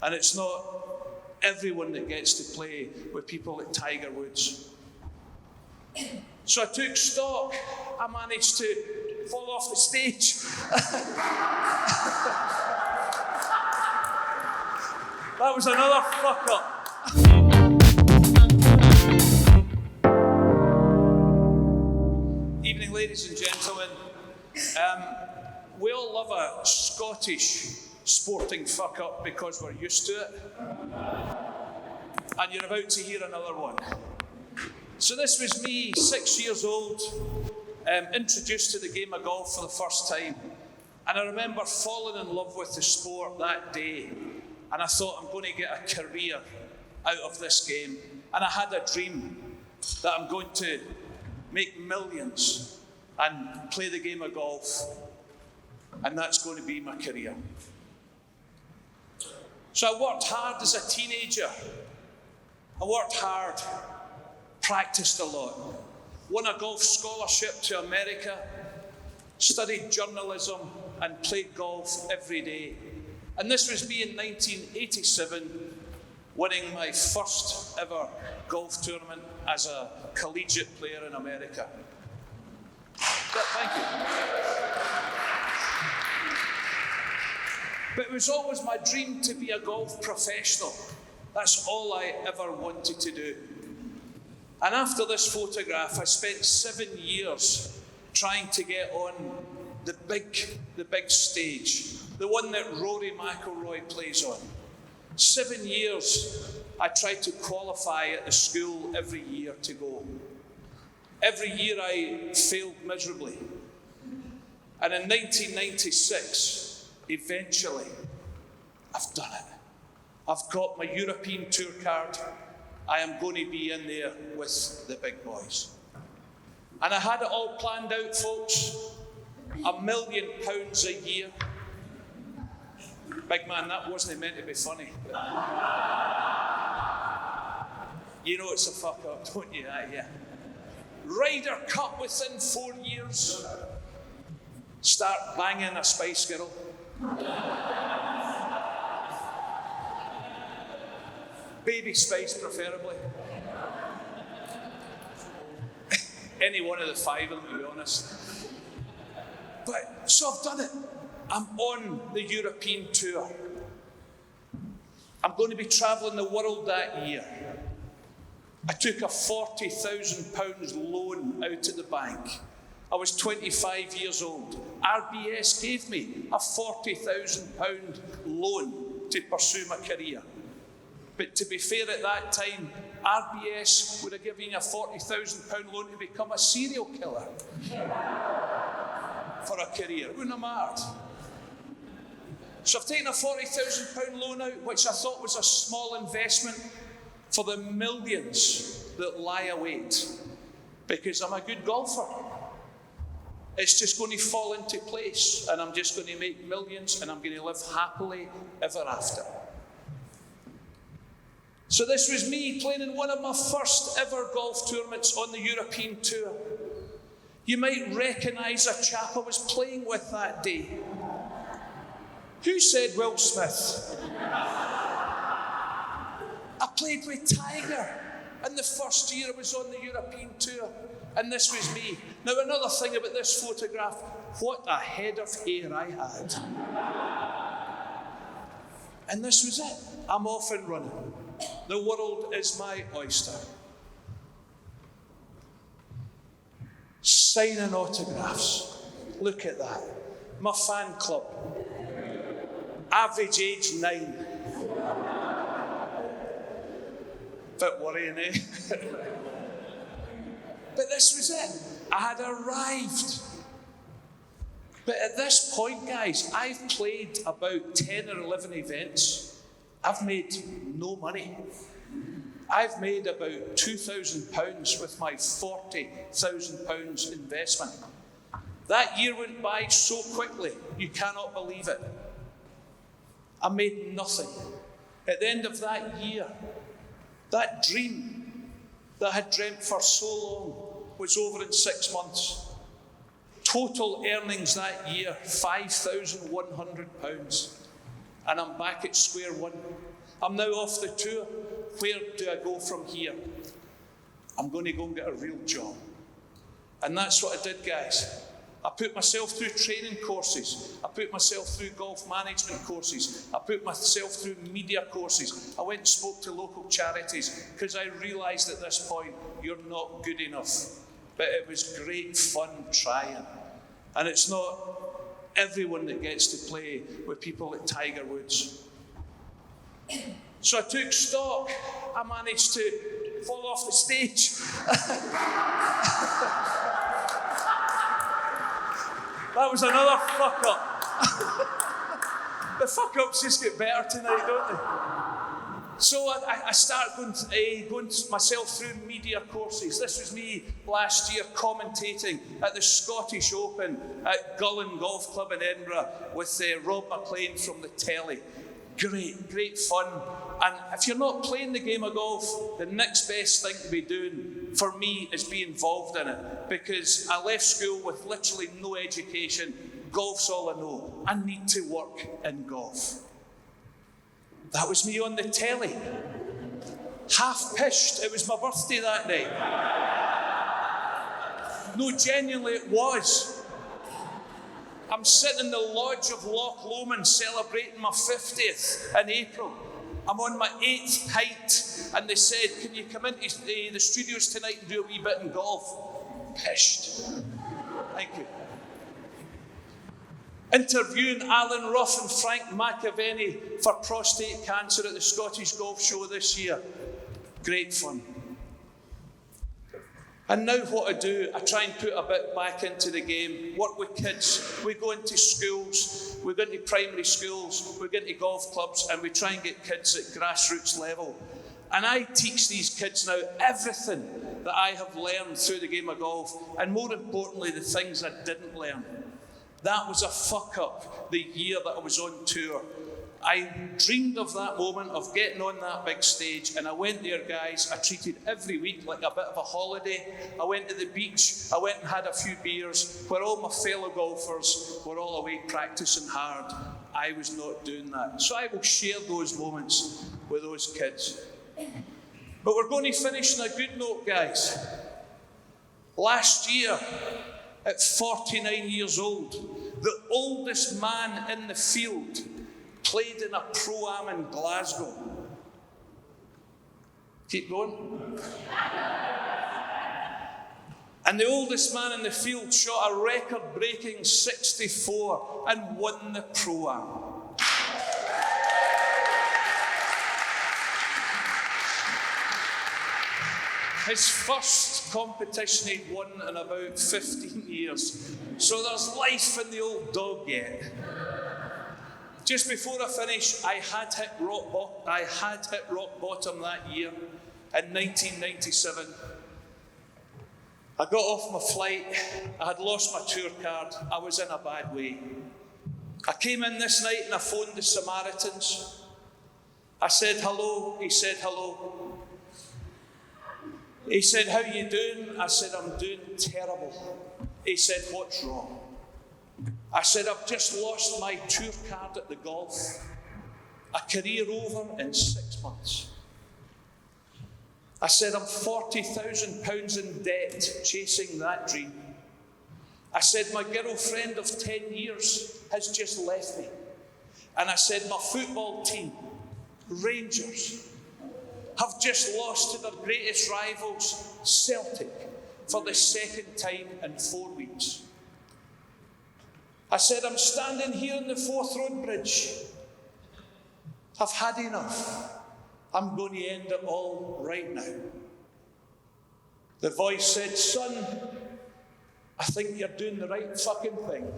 And it's not everyone that gets to play with people like Tiger Woods. So I took stock. I managed to fall off the stage. That was another fuck up. Evening, ladies and gentlemen. We all love a Scottish sporting fuck up because we're used to it. And you're about to hear another one. So this was me, 6 years old, introduced to the game of golf for the first time. And I remember falling in love with the sport that day. And I thought, I'm going to get a career out of this game. And I had a dream that I'm going to make millions and play the game of golf. And that's going to be my career. So I worked hard as a teenager. I worked hard, practiced a lot, won a golf scholarship to America, studied journalism, and played golf every day. And this was me in 1987, winning my first ever golf tournament as a collegiate player in America. But thank you. But it was always my dream to be a golf professional. That's all I ever wanted to do. And after this photograph, I spent 7 years trying to get on the big stage, the one that Rory McIlroy plays on. 7 years I tried to qualify at the school every year to go. Every year I failed miserably. And in 1996, eventually, I've done it. I've got my European Tour card. I am going to be in there with the big boys. And I had it all planned out, folks. £1 million a year. Big man, that wasn't meant to be funny. You know it's a fuck up, don't you? Yeah. Ryder Cup within 4 years. Start banging a Spice Girl. Baby Spice, preferably. Any one of the five of them, to be honest. But, so I've done it. I'm on the European tour. I'm going to be travelling the world that year. I took a £40,000 loan out of the bank. I was 25 years old. RBS gave me a £40,000 loan to pursue my career. But to be fair, at that time, RBS would have given you a £40,000 loan to become a serial killer for a career. It wouldn't have mattered. So I've taken a £40,000 loan out, which I thought was a small investment for the millions that lie await, because I'm a good golfer. It's just going to fall into place, and I'm just going to make millions, and I'm going to live happily ever after. So this was me playing in one of my first ever golf tournaments on the European Tour. You might recognise a chap I was playing with that day. Who said Will Smith? I played with Tiger in the first year I was on the European Tour, and this was me. Now, another thing about this photograph, what a head of hair I had. And this was it. I'm off and running. The world is my oyster. Signing autographs. Look at that. My fan club. Average age 9. Bit worrying, eh? But this was it. I had arrived. But at this point, guys, I've played about 10 or 11 events. I've made no money. I've made about £2,000 with my £40,000 investment. That year went by so quickly, you cannot believe it. I made nothing. At the end of that year, that dream that I had dreamt for so long was over in 6 months. Total earnings that year, £5,100. and I'm back at square one. I'm now off the tour. Where do I go from here? I'm going to go and get a real job. And that's what I did, guys. I put myself through training courses. I put myself through golf management courses. I put myself through media courses. I went and spoke to local charities because I realised at this point, you're not good enough. But it was great fun trying. And it's not everyone that gets to play with people like Tiger Woods. So I took stock. I managed to fall off the stage. That was another fuck up. The fuck ups just get better tonight, don't they? So I started going myself through media courses. This was me last year commentating at the Scottish Open at Golphin Golf Club in Edinburgh with Rob McLean from the telly. Great fun. And if you're not playing the game of golf, the next best thing to be doing for me is be involved in it. Because I left school with literally no education. Golf's all I know. I need to work in golf. That was me on the telly. Half pissed. It was my birthday that night. No, genuinely it was. I'm sitting in the lodge of Loch Lomond celebrating my 50th in April. I'm on my 8th Tait, and they said, can you come into the studios tonight and do a wee bit in golf? Pissed. Thank you. Interviewing Alan Ruff and Frank McAvenny for prostate cancer at the Scottish Golf Show this year. Great fun. And now what I do, I try and put a bit back into the game, work with kids. We go into schools, we go into primary schools, we go into golf clubs, and we try and get kids at grassroots level. And I teach these kids now everything that I have learned through the game of golf, and more importantly, the things I didn't learn. That was a fuck up the year that I was on tour. I dreamed of that moment of getting on that big stage, and I went there, guys. I treated every week like a bit of a holiday. I went to the beach, I went and had a few beers, where all my fellow golfers were all away practicing hard. I was not doing that. So I will share those moments with those kids. But we're going to finish on a good note, guys. Last year, at 49 years old, the oldest man in the field played in a Pro-Am in Glasgow. Keep going. And the oldest man in the field shot a record-breaking 64 and won the Pro-Am. His first competition he'd won in about 15 years. So there's life in the old dog yet. Just before I finish, I had hit rock bottom that year in 1997. I got off my flight. I had lost my tour card. I was in a bad way. I came in this night and I phoned the Samaritans. I said hello. He said hello. He said, how you doing? I said, I'm doing terrible. He said, what's wrong? I said, I've just lost my tour card at the golf. A career over in 6 months. I said, I'm £40,000 in debt chasing that dream. I said, my girlfriend of 10 years has just left me. And I said, my football team, Rangers, have just lost to their greatest rivals, Celtic, for the second time in 4 weeks. I said, I'm standing here on the Forth Road Bridge. I've had enough. I'm going to end it all right now. The voice said, son, I think you're doing the right fucking thing.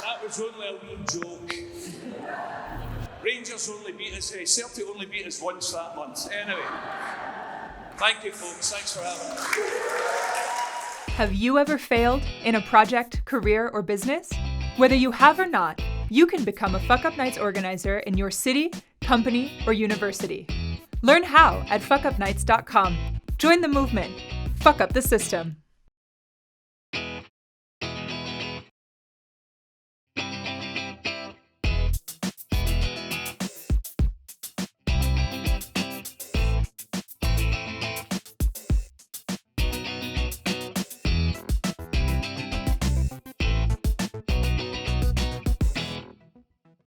That was only a wee joke. Rangers only beat us, Celtic only beat us once that month. Anyway, thank you, folks. Thanks for having me. Have you ever failed in a project, career, or business? Whether you have or not, You can become a Fuckup Nights organizer in your city, company, or university. Learn how at fuckupnights.com. Join the movement. Fuck up the system.